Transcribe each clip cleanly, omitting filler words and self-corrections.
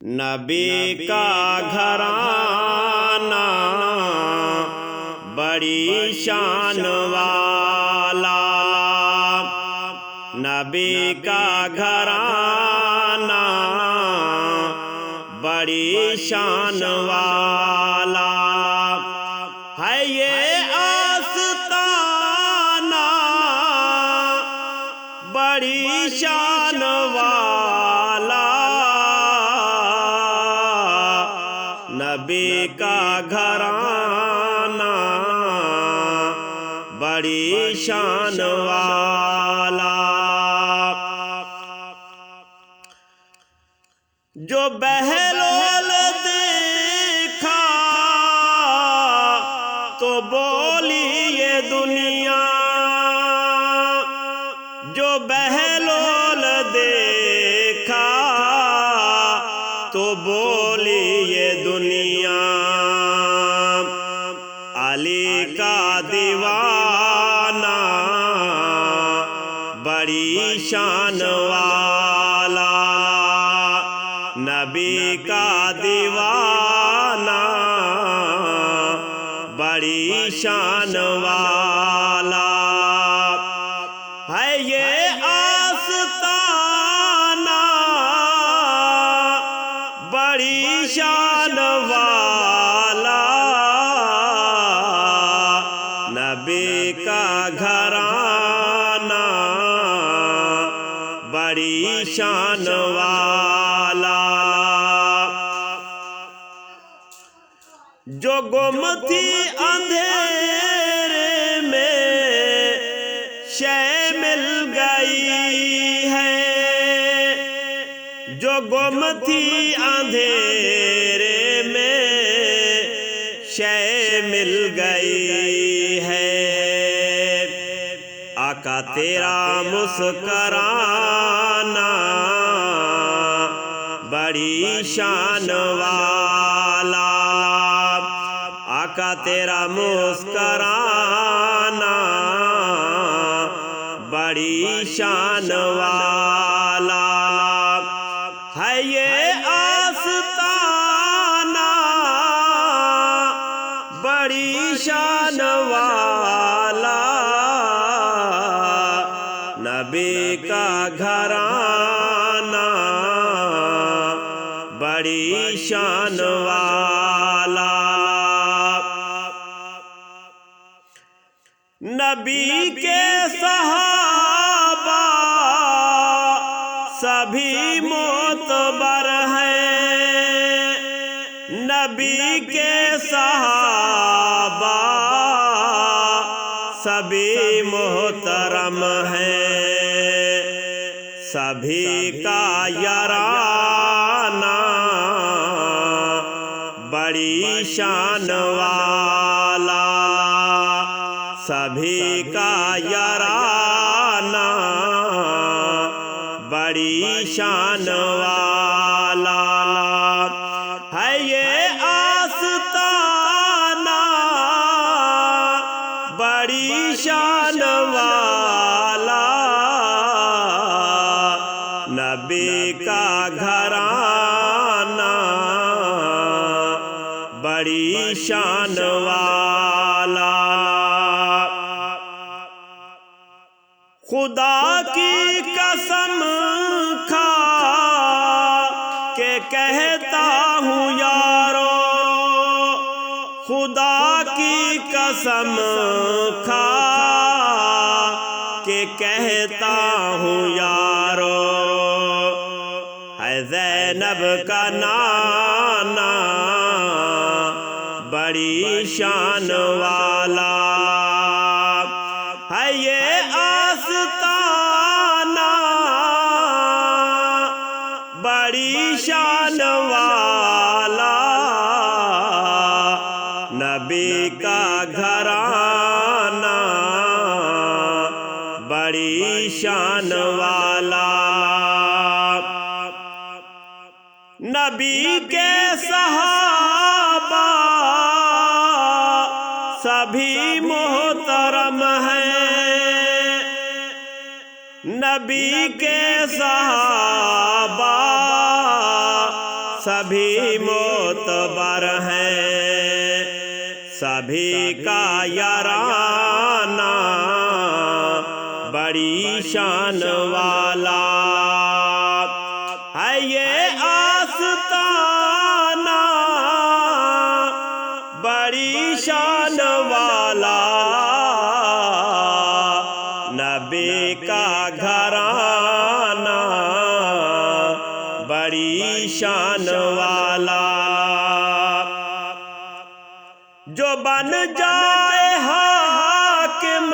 نبی کا گھرانہ بڑی شان والا، نبی کا گھرانہ بڑی شان والا ہے یہ آستانہ، بڑی شان والا نبی کا گھرانہ بڑی شان والا، جو بہلول دیکھا تو بولی یہ دنیا، جو بہلول دیکھا تو بولی یہ دنیا، علی کا دیوانہ بڑی شان والا، نبی کا دیوانہ بڑی شان والا ہے یہ آستانہ، بڑی شان والا نبی کا گھرانہ بڑی شان والا، جو گم تھی اندھیرے میں شے مل گئی ہے، جو گم تھی اندھیرے میں شے مل گئی ہے، آقا تیرا مسکرانہ بڑی شان والا، آقا تیرا مسکرانہ بڑی شان والا ہے یہ آستانہ بڑی شان والا، نبی کا گھرانہ بڑی شان والا، نبی کے صحابہ سبھی معتبر ہیں، نبی کے صحابہ سبھی محترم ہیں، سبھی کا یارانہ بڑی شان والا، سبھی کا یارانہ بڑی شان والا ہے یہ آستانہ بڑی شان والا، نبی کا گھرانہ بڑی شان والا، خدا کی قسم کھا کے کہتا ہوں یارو، خدا کی قسم کھا کے کہتا ہوں یارو، ہے زینب کا نانا بڑی شان والا ہے یہ آستانہ بڑی شان والا، نبی کا گھرانہ بڑی شان والا، نبی کے صحابہ سبھی محترم ہیں، نبی کے صحابہ سبھی معتبر ہیں، سبھی کا یارانہ بڑی شان والا ہے یہ آستانہ، بڑی شان والا نبی کا گھرانہ بڑی شان والا، جو بن جائے حاکم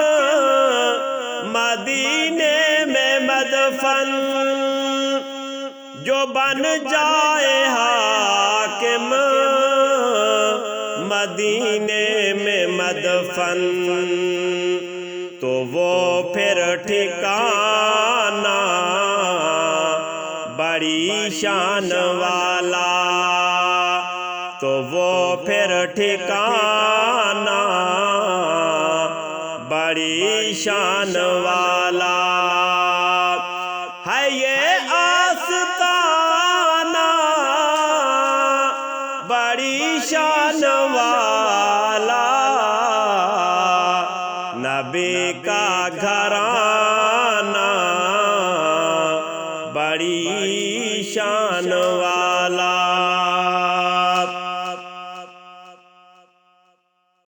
مدینے میں مدفن، جو بن جائے حاکم مدینے میں مدفن، تو وہ پھر ٹھکانہ بڑی شان والا، تو وہ پھر ٹھکانہ بڑی شان والا ہے یہ آستانہ بڑی شان والا، نبی کا گھرانہ بڑی شان والا۔